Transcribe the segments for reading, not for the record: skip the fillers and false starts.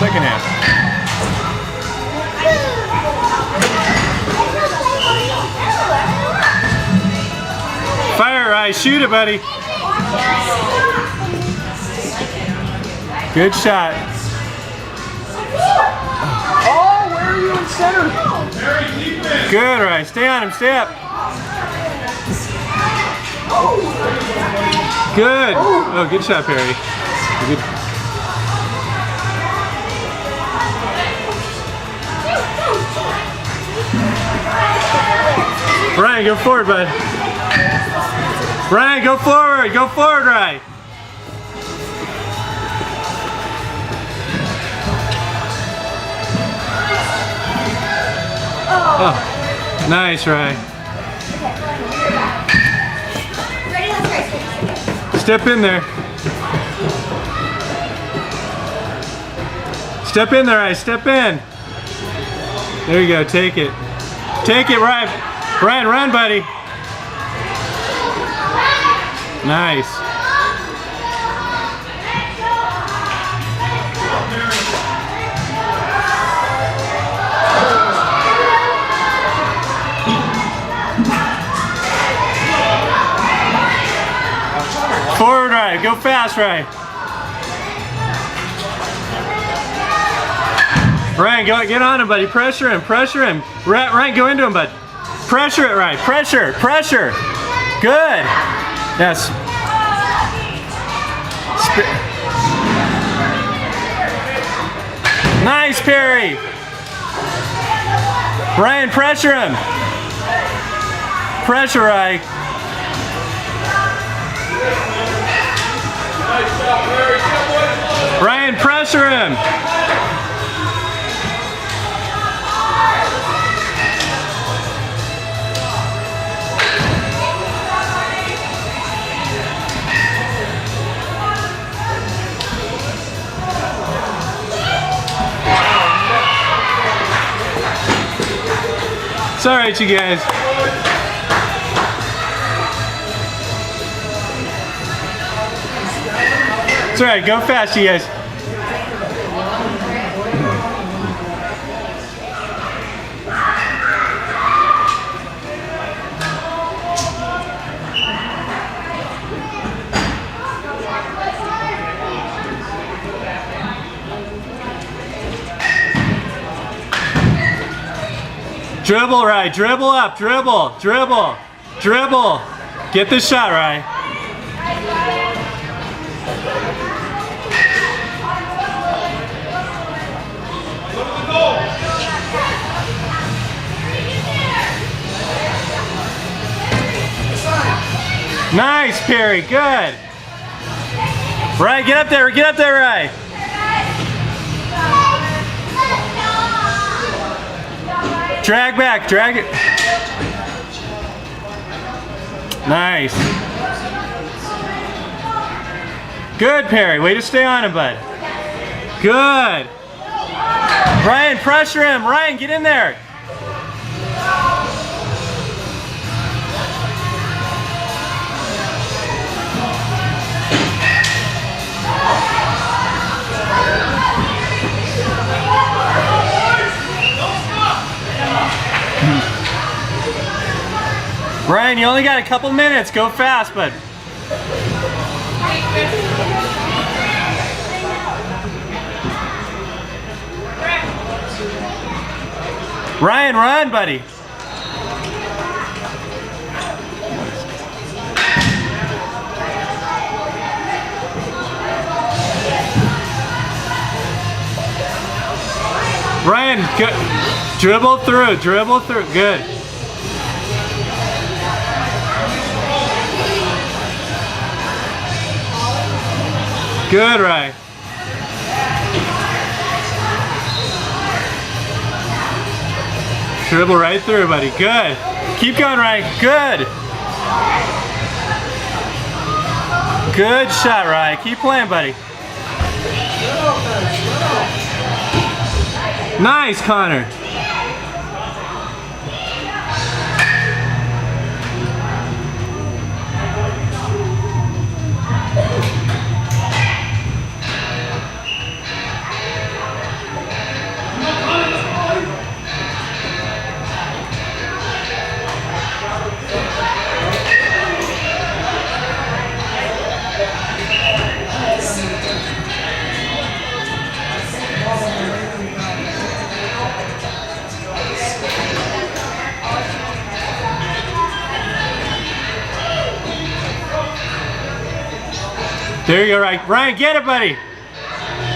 second half. Fire, Rye. Shoot it, buddy. Good shot. Oh, where are you in center? Good, Rye. Stay on him. Stay up. Good. Oh, good shot, Perry. Good. Ryan, go forward, bud. Ryan, go forward. Go forward, Ryan. Oh, nice, Ryan. Step in there. Step in there, Ryan. Step in. There you go. Take it. Take it, Ryan. Ryan, run, buddy. Nice. Forward, Ryan. Go fast, Ryan. Ryan, go get on him, buddy. Pressure him. Pressure him. Ryan, go into him, bud. Pressure it, Ryan. Pressure. Pressure. Good. Yes. Nice, Perry. Ryan, pressure him. Pressure, Ryan. Ryan, pressure him. It's all right, you guys. It's all right. Go fast, you guys. Dribble, Rye. Dribble up. Dribble. Dribble. Dribble. Get the shot, Rye. Nice, Perry. Good. Rye, get up there. Get up there, Rye. Drag back, drag it. Nice. Good, Perry. Way to stay on him, bud. Good. Ryan, pressure him. Ryan, get in there. Ryan, you only got a couple minutes. Go fast, bud. Ryan, run, buddy. Ryan, go, dribble through, dribble through. Good. Good, Ryan. Dribble right through, buddy. Good. Keep going, Ryan. Good. Good shot, Ryan. Keep playing, buddy. Nice, Connor. There you go, right. Ryan, get it, buddy.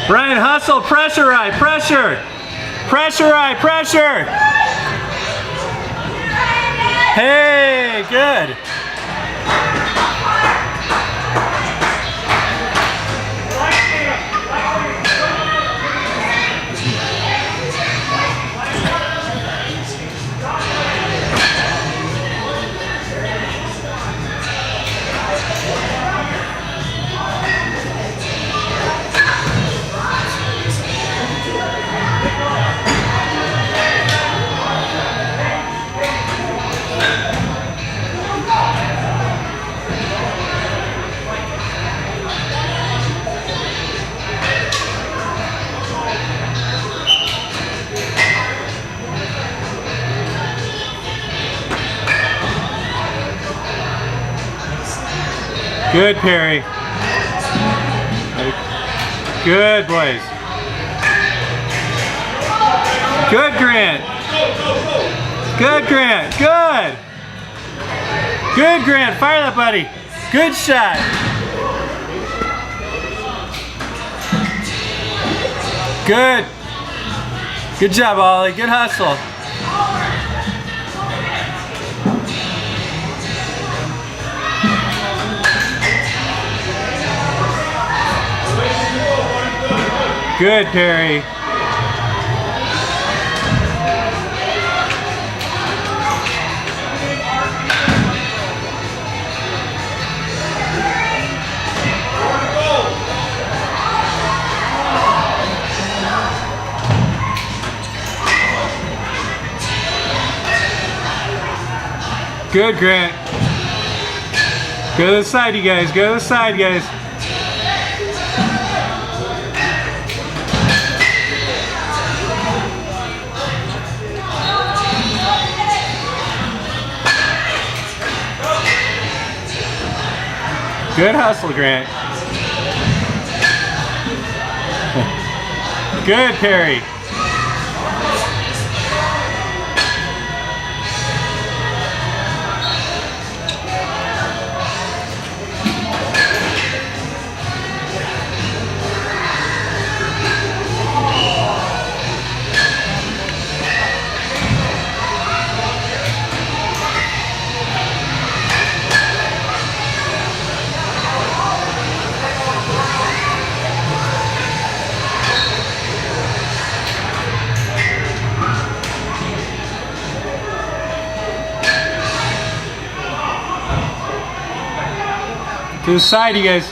Ryan, hustle, pressure, right, pressure. Pressure, right, pressure. Hey, good. Good, Perry. Good, boys. Good, Grant. Good, Grant. Good. Good, Grant. Fire that, buddy. Good shot. Good. Good job, Ollie. Good hustle. Good, Perry. Good, Grant. Go to the side, you guys. Go to the side, guys. Good hustle, Grant. Good, Perry. To the side, you guys.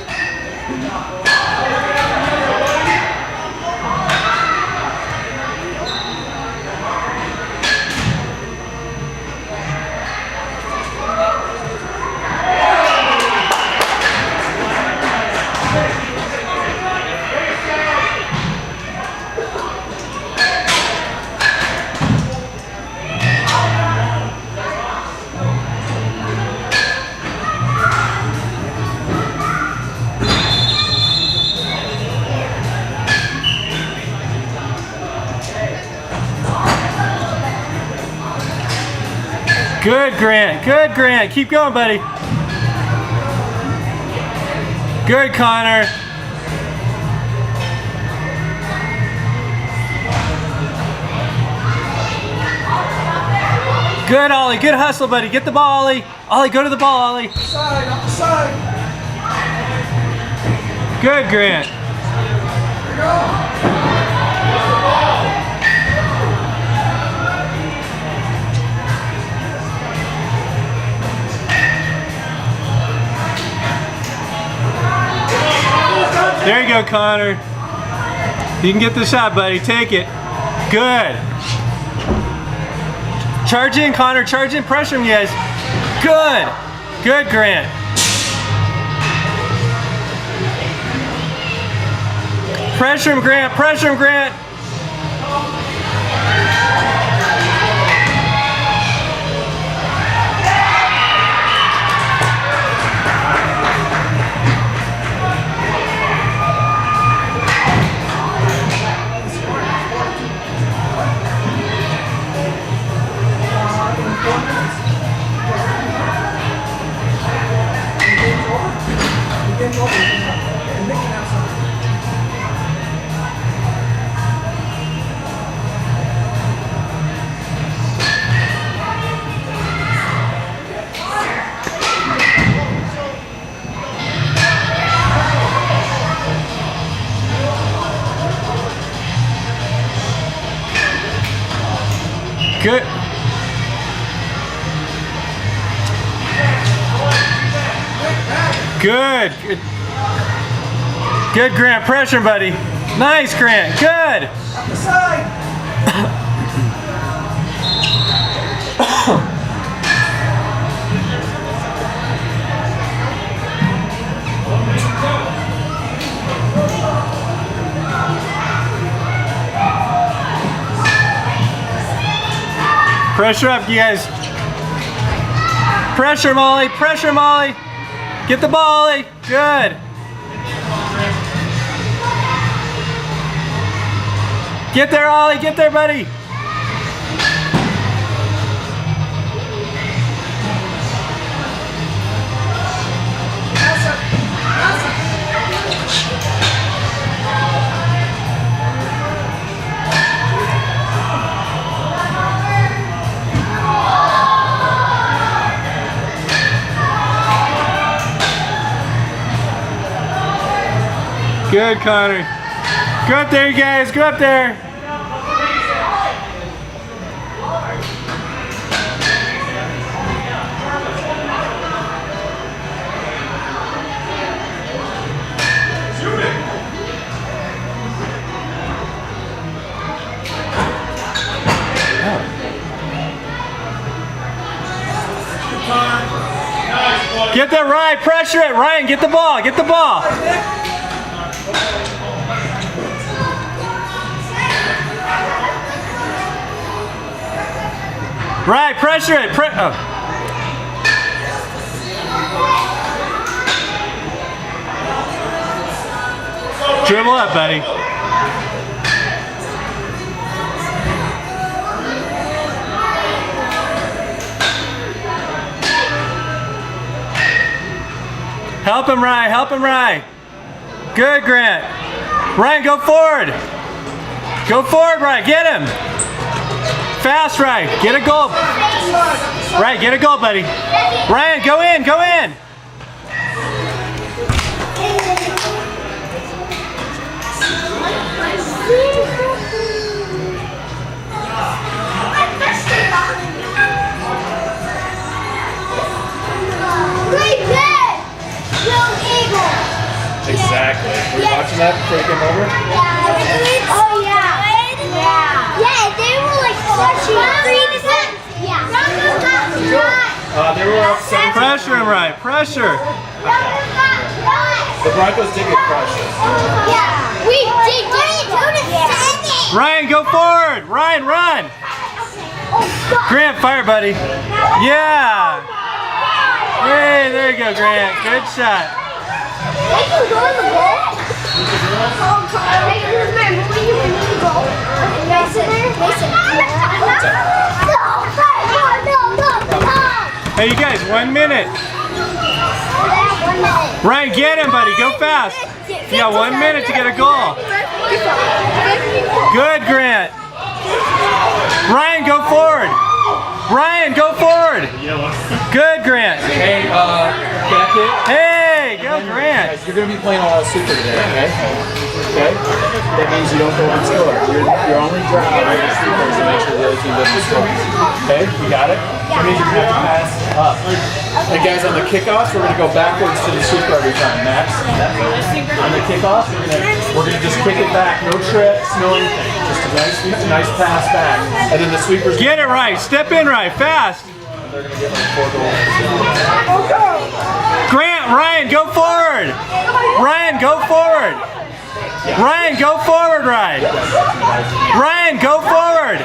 Good, Grant. Good, Grant. Keep going, buddy. Good, Connor. Good, Ollie. Good hustle, buddy. Get the ball, Ollie. Ollie, go to the ball, Ollie. Side, up the side. Good, Grant. Here you go. There you go, Connor. You can get the shot, buddy. Take it. Good. Charge in, Connor. Charge in. Pressure him, you guys. Good. Good, Grant. Pressure him, Grant. Pressure him, Grant. Good. Good. Good. Good, Grant. Pressure, buddy. Nice, Grant. Good. Up the side. Pressure up, you guys. Pressure, Molly. Pressure, Molly. Get the ball, Ollie. Good. Get there, Ollie. Get there, buddy. Good, Connor. Go up there, you guys. Go up there. Get there, Ryan. Pressure it. Ryan, get the ball. Get the ball. Right, pressure it. Dribble up, buddy. Help him, Ryan. Help him, Ryan. Good, Grant. Ryan, go forward. Go forward, Ryan. Get him. Fast, Ryan. Get a goal. Right, get a goal, buddy. Ryan, go in. Go in. Exactly. Were you watching that before you came over? Yeah. Oh yeah. Yeah, they were like crushing 3%. Yeah. They were up 7. Pressure him, Ryan. Pressure. The Broncos did get crushed. Yeah. We did get 2-7. Ryan, go forward. Ryan, run. Grant, fire, buddy. Yeah. Hey, there you go, Grant. Good shot. They can go in the goal. Hey, remember when you were in the goal? Mason. No. Hey, you guys, 1 minute. 1 minute. Ryan, get him, buddy. Go fast. You got 1 minute to get a goal. Good, Grant. Ryan, go forward. Ryan, go forward. Good, Grant. Hey, Beckett. Hey, go, Grant. Guys, you're going to be playing a lot of super today, okay? Okay? That means you don't go and score. You're only driving right the sweepers to make sure the other team doesn't score. Okay? You got it? That means you're going to have to pass up. And guys, on the kickoffs, we're going to go backwards to the sweeper every time. Max? On the kickoffs, we're gonna just kick it back. No tricks, no anything. Just a nice pass back. And then the sweepers... Get it right. Step in right. Fast. They're going to get like 4 goals. Grant, Ryan, go forward. Ryan, go forward. Ryan, go forward, Ryan. Ryan, go forward.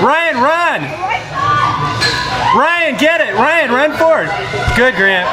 Ryan, run. Ryan, get it. Ryan, run forward. Good, Grant.